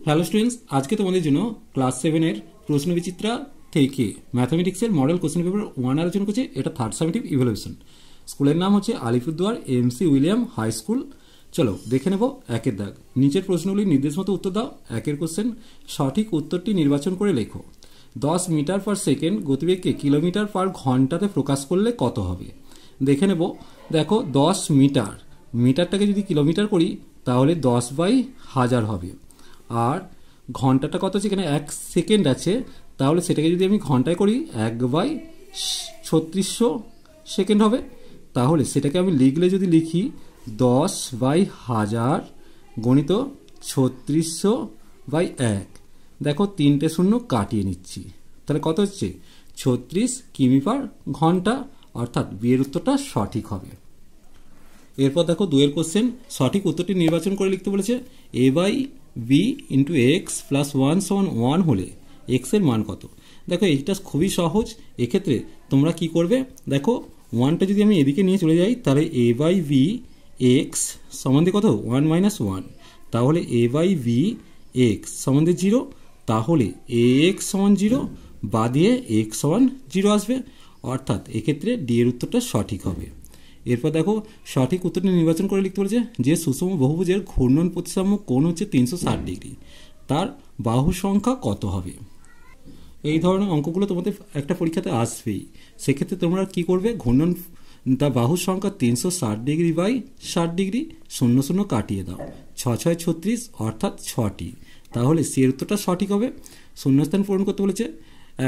Hello students, আজকে তোমাদের জন্য ক্লাস 7-এর প্রশ্নবিচিত্রা থেকে ম্যাথামেটিক্সের মডেল কোশ্চেন পেপার 1 আলোচনা করছে। এটা থার্ড সামেটিভ ইভ্যালুয়েশন। স্কুলের নাম হচ্ছে Alipurduar M C William high school. চলো দেখে নেব একের দাগ। নিচের প্রশ্নগুলি নির্দেশ মতো উত্তর দাও। একের কোশ্চেন, সঠিক উত্তরটি নির্বাচন করে লেখো। 10 মিটার পার সেকেন্ড গতিবেগকে কিলোমিটার পার ঘন্টাতে প্রকাশ করলে কত হবে? দেখে নেব। দেখো 10 মিটার, মিটারটাকে যদি কিলোমিটার করি তাহলে 10/1000 হবে। আর ঘন্টাটা কত আছে, এখানে 1 সেকেন্ড আছে, তাহলে সেটাকে যদি আমি ঘন্টায় করি 1/3600 সেকেন্ড হবে। তাহলে সেটাকে আমি লিখলে যদি লিখি 10/1000 গণিত 3600/1। দেখো 3টে শূন্য কাটিয়ে নিচ্ছি, তাহলে কত হচ্ছে 36 কিমি পার ঘন্টা, অর্থাৎ বিয়ের উত্তরটা সঠিক হবে। এরপর দেখো 2-এর কোশ্চেন, সঠিক উত্তরটি নির্বাচন করে লিখতে বলেছে। a/b × x + 1 = 1 হলে x এর মান কত? দেখো এটা খুবই সহজ। এক্ষেত্রে তোমরা কি করবে, দেখো 1টা যদি আমি এদিকে নিয়ে চলে যাই তাহলে a/b x সমান কত 1 - 1, তাহলে a/b x সমান 0, তাহলে ax সমান 0, বা দিয়ে x সমান 0 আসবে, অর্থাৎ এক্ষেত্রে ডি এর উত্তরটা সঠিক হবে। এরপর দেখো সঠিক উত্তরটি নির্বাচন করে লিখতে বলেছে যে সুষম বহুভুজের ঘূর্ণন প্রতিসাম্য কোণ হচ্ছে 360 ডিগ্রি, তার বাহু সংখ্যা কত হবে? এই ধরনের অঙ্কগুলো তোমাদের একটা পরীক্ষাতে আসবেই। সেক্ষেত্রে তোমরা কি করবে, ঘূর্ণন তার বাহুর সংখ্যা 360 ডিগ্রি বাই 60 ডিগ্রি, 0 0 কাটিয়ে দাও, 6 6 36 অর্থাৎ 6টি, তাহলে সি এর উত্তরটা সঠিক হবে। শূন্যস্থান পূরণ করতে বলেছে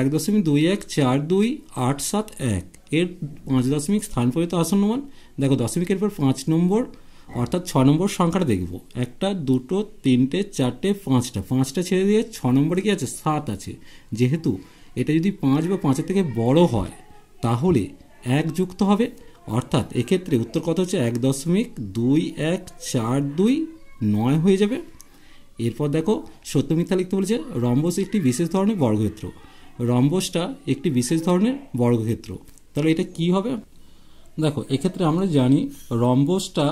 1.214287 এর 5 দশমিক স্থান পরিবর্তিত আসন্ন মান। দেখো দশমিকের পর 5 নম্বর অর্থাৎ 6 নম্বর সংখ্যাটা দেখব। 1টা 2টো 3টে 4টে 5টা ছেড়ে দিয়ে 6 নম্বরে কি আছে 7 আছে। যেহেতু এটা যদি 5 বা 5-এর থেকে বড় হয় তাহলে 1 যুক্ত হবে, অর্থাৎ এক্ষেত্রে উত্তর কত হচ্ছে 1.2142 হয়ে যাবে। এরপর দেখো সত্য মিথ্যা লিখতে বলেছে। রম্বস একটি বিশেষ ধরনের বর্গক্ষেত্র। রম্বসটা একটি বিশেষ ধরনের বর্গক্ষেত্র, তাহলে এটা কি হবে? দেখো এক্ষেত্রে আমরা জানি রম্বসটা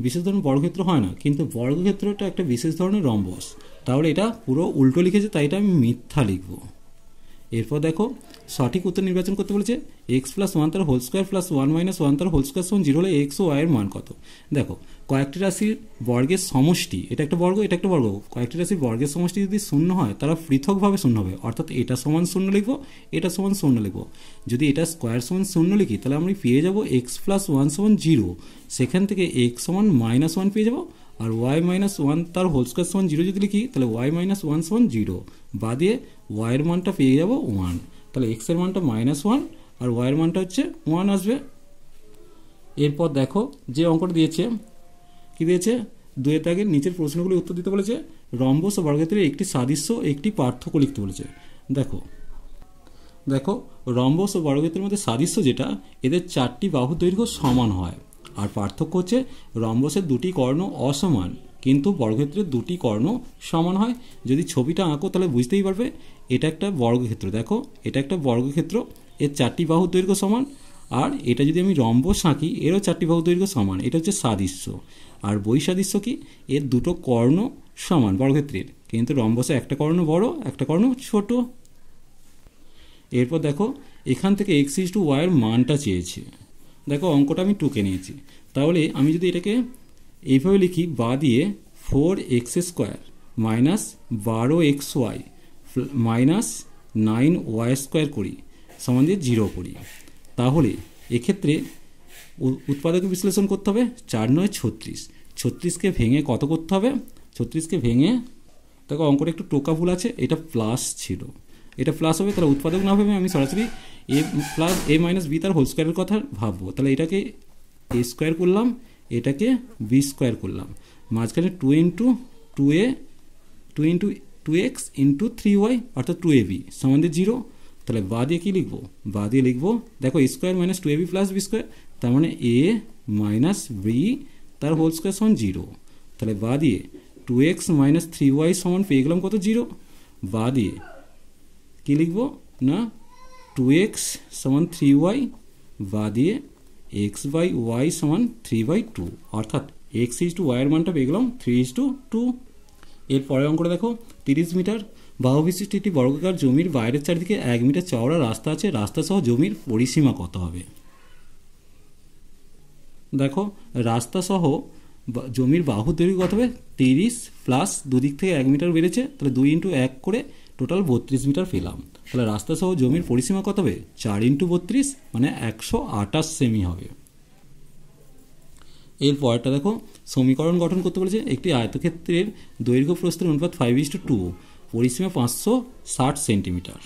বিশেষ ধরনের বর্গক্ষেত্র হয় না, কিন্তু বর্গক্ষেত্রটা একটা বিশেষ ধরনের রম্বস, তাহলে এটা পুরো উল্টো লিখেছে, তাই এটা আমি মিথ্যা লিখব। এরপর দেখো সঠিক উত্তর নির্বাচন করতে বলেছে x + 1 তার হোল স্কোয়ার + 1 - 1 তার হোল স্কোয়ার সমান 0 হলে x ও y এর মান কত? দেখো কয়েকটি রাশির বর্গের সমষ্টি, এটা একটা বর্গ এটা একটা বর্গ, কয়েকটি রাশির বর্গের সমষ্টি যদি 0 হয় তারা পৃথকভাবে 0 হবে, অর্থাৎ এটা সমান 0 লিখবো, এটা সমান 0 লিখবো। যদি এটা স্কোয়ার সমান 0 লিখি তাহলে আমরা পেয়ে যাব x + 1 = 0, সেখান থেকে x সমান -1 পেয়ে যাব, আর y - 1 তার হোল স্কোয়ার সমান 0 যদি লিখি তাহলে y - 1 সমান 0, বা দিয়ে y এর মানটা পেয়ে যাব 1, তাহলে x এর মানটা -1 আর y এর মানটা হচ্ছে 1 আসবে। এরপর দেখো যে অঙ্কটা দিয়েছে, কি দিয়েছে, 2-এর দাগের নিচের প্রশ্নগুলি উত্তর দিতে বলেছে। রম্বস ও বর্গক্ষেত্রের একটি সাদৃশ্য একটি পার্থক্য লিখতে বলেছে। দেখো রম্বস ও বর্গক্ষেত্রের মধ্যে সাদৃশ্য যেটা, এদের 4টি বাহুর দৈর্ঘ্য সমান হয়, আর পার্থক্য হচ্ছে রম্বসের 2টি কর্ণ অসমান কিন্তু বর্গক্ষেত্রের 2টি কর্ণ সমান হয়। যদি ছবিটা আঁকো তাহলে বুঝতেই পারবে এটা একটা বর্গক্ষেত্র। দেখো এটা একটা বর্গক্ষেত্র, এর 4টি বাহুর দৈর্ঘ্য সমান, আর এটা যদি আমি রম্বস আঁকি এরও 4টি বাহুর দৈর্ঘ্য সমান, এটা হচ্ছে সাদৃশ্য। আর বৈসাদৃশ্য কি, এর 2টো কর্ণ সমান বর্গক্ষেত্রের, কিন্তু রম্বসে একটা কর্ণ বড় একটা কর্ণ ছোট। এরপর দেখো এখান থেকে x = y এর মানটা চেয়েছে। দেখো অঙ্কটা আমি টুকে নিয়েছি, তাহলে আমি যদি এটাকে এইভাবে লিখি, বা দিয়ে 4x² - 12xy - 9y² করি সমান দিয়ে 0 করি, তাহলে এক্ষেত্রে উৎপাদকে বিশ্লেষণ করতে হবে। 4 × 9 = 36, 36কে ভেঙে কত করতে হবে, 36কে ভেঙে, দেখো অঙ্কটা একটু টোকা ভুল আছে, এটা প্লাস ছিল, এটা প্লাস হবে, তাহলে উৎপাদক না ভেবে আমি সরাসরি a - b তার হোল স্কোয়ারের কথা ভাববো। তাহলে এটাকে a² করলাম, এটাকে b² করলাম, মাঝখানে 2 × 2x × 3y অর্থাৎ 2ab সমান 0, তাহলে বা দিয়ে কি লিখবো, বা দিয়ে লিখবো দেখো a² - 2ab + b², তার মানে a - b তার হোল স্কোয়ার সমান 0, তাহলে বা দিয়ে 2x - 3y সমান পেয়ে গেলাম কত 0, বা দিয়ে কি লিখবো না 2x = 3y, বা দিয়ে x/y = 3/2, অর্থাৎ x = y এর মানটা পেয়ে গেলাম 3:2। এর পরের অঙ্কটা দেখো, 30 মিটার বাহু বিশিষ্ট একটি বর্গাকার জমির বাইরের চারিদিকে 1 মিটার চওড়া রাস্তা আছে, রাস্তা সহ জমির পরিসীমা কত হবে? দেখো রাস্তা সহ জমির বাহু দৈর্ঘ্য কত হবে? 30 প্লাস দুদিক থেকে 1 মিটার বেড়েছে, তাহলে 2 × 1 করে টোটাল 32 মিটার পেলাম। তাহলে রাস্তা সহ জমির পরিসীমা কত হবে? 4 × 32 মানে 128 সেমি হবে। এর পরেরটা দেখো, সমীকরণ গঠন করতে বলেছে একটি আয়তক্ষেত্রের দৈর্ঘ্য প্রস্থের অনুপাত 5:2, পরিসীমা 560 সেন্টিমিটার।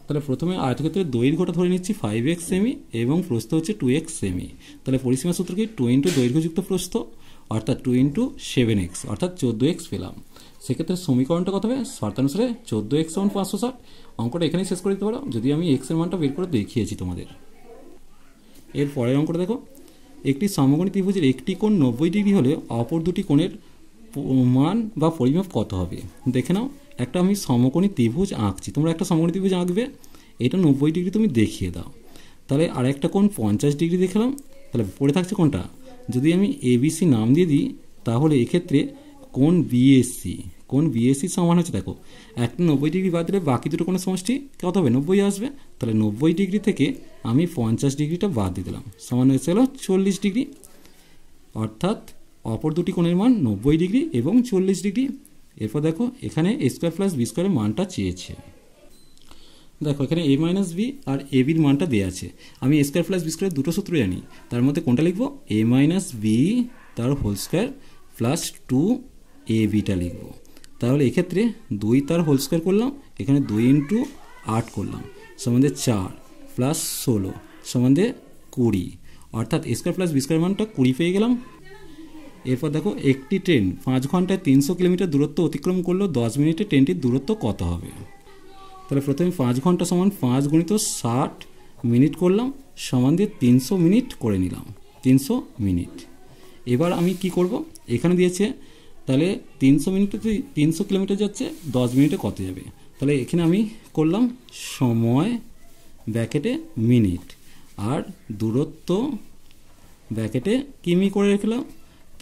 তাহলে প্রথমে আয়তক্ষেত্রের দৈর্ঘ্যটা ধরে নিচ্ছি 5x সেমি এবং প্রস্থ হচ্ছে 2x সেমি। তাহলে পরিসীমা সূত্র কি? 2 × দৈর্ঘ্যযুক্ত প্রস্থ অর্থাৎ 2 × 7x অর্থাৎ 14x পেলাম। সেক্ষেত্রে সমীকরণটা কত হবে? শর্তানুসারে 14x = 560। অঙ্কটা এখানেই শেষ করে দিতে পারো, যদি আমি x এর মানটা বের করে দেখিয়েছি তোমাদের। এর পরের অঙ্কটা দেখো, একটি সমকোণী ত্রিভুজের একটি কোণ 90 ডিগ্রি হলে অপর দুটি কোণের মান বা পরিমাপ কত হবে? দেখে নাও, একটা আমি সমকোণী ত্রিভুজ আঁকছি, তোমরা একটা সমকোণী ত্রিভুজ আঁকবে, এটা 90 ডিগ্রি তুমি দেখিয়ে দাও। তাহলে আর একটা কোণ 50 ডিগ্রি দেখালাম, তাহলে পড়ে থাকছে কোনটা? যদি আমি ABC নাম দিয়ে দিই তাহলে এক্ষেত্রে কোণ BAC, কোণ BAC সমান হচ্ছে, দেখো একটা 90 ডিগ্রি বাদ দিলে বাকি দুটো কোণের সমষ্টি কত হবে? 90 আসবে। তাহলে 90 ডিগ্রি থেকে আমি 50 ডিগ্রিটা বাদ দিয়ে দিলাম, সমান হয়েছে হলো 40 ডিগ্রি। অর্থাৎ অপর দুটি কোণের মান 90 ডিগ্রি এবং 40 ডিগ্রি। এরপর দেখো এখানে a² + b² এর মানটা চেয়েছে। দেখো এখানে a - b আর ab এর মানটা দেওয়া আছে। আমি a² + b² দুটো সূত্র জানি, তার মধ্যে কোনটা লিখবো? a - b তার হোল স্কয়ার প্লাস 2ab লিখবো। তাহলে এক্ষেত্রে 2 তার হোল স্কয়ার করলাম, এখানে 2 × 8 করলাম, সমান 4 প্লাস 16 সমান 20। অর্থাৎ a² + b² মানটা 20 পেয়ে গেলাম। এরপর দেখো, একটি ট্রেন 5 ঘন্টায় 300 কিলোমিটার দূরত্ব অতিক্রম করলো, 10 মিনিটে ট্রেনটির দূরত্ব কত হবে? তাহলে প্রথমে 5 ঘন্টা সমান 5 × 60 মিনিট করলাম, সমান 300 মিনিট করে নিলাম, 300 মিনিট। এবার আমি কি করব? এখানে দিয়েছে তাহলে 300 মিনিটে 300 কিলোমিটার যাচ্ছে, 10 মিনিটে কত যাবে? তাহলে এখানে আমি করলাম সময় ব্র্যাকেটে মিনিট আর দূরত্ব ব্র্যাকেটে কিমি করে রাখলাম।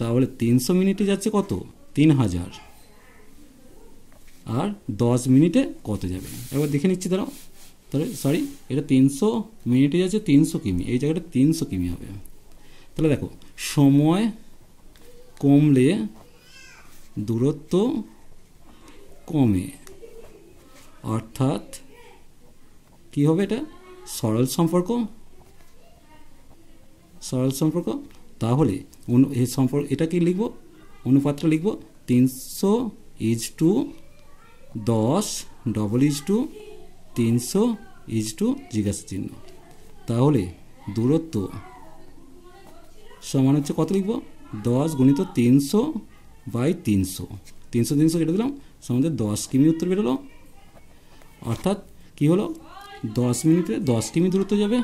তাহলে 300 মিনিটে যাচ্ছে কত? 3000। আর 10 মিনিটে কত যাবে? এবার দেখে নিচ্ছি, দাঁড়াও। তাহলে সরি, এটা 300 মিনিটে যাচ্ছে 300 কিমি, এই জায়গাটা 300 কিমি হবে। তাহলে দেখো, সময় কমলে দূরত্ব কমে, অর্থাৎ কি হবে? এটা সরল সম্পর্ক। তাহলে এই সম্পর্ক এটা কি লিখবো? অনুপাতটা লিখবো 300:10 300 জিজ্ঞাসা চিহ্ন। তাহলে দূরত্ব সমান হচ্ছে কত লিখবো? 10 × 300/300, 300 কেটে দিলাম, সমান 10 কিমি উত্তর বেরোলো। অর্থাৎ কি হলো? 10 মিনিটে 10 কিমি দূরত্ব যাবে।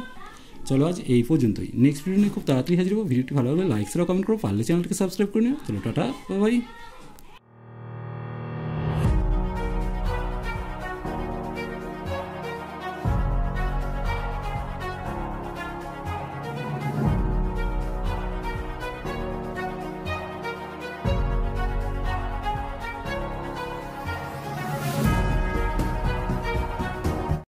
চলো আজ এই পর্যন্তই, নেক্সট ভিডিও নিয়ে খুব তাড়াতাড়ি হাজির হবো। ভিডিওটি ভালো লাগলে লাইক শেয়ার কমেন্ট করো, পারলে চ্যানেলটিকে সাবস্ক্রাইব করে নিও। চলো টাটা, বাই বাই।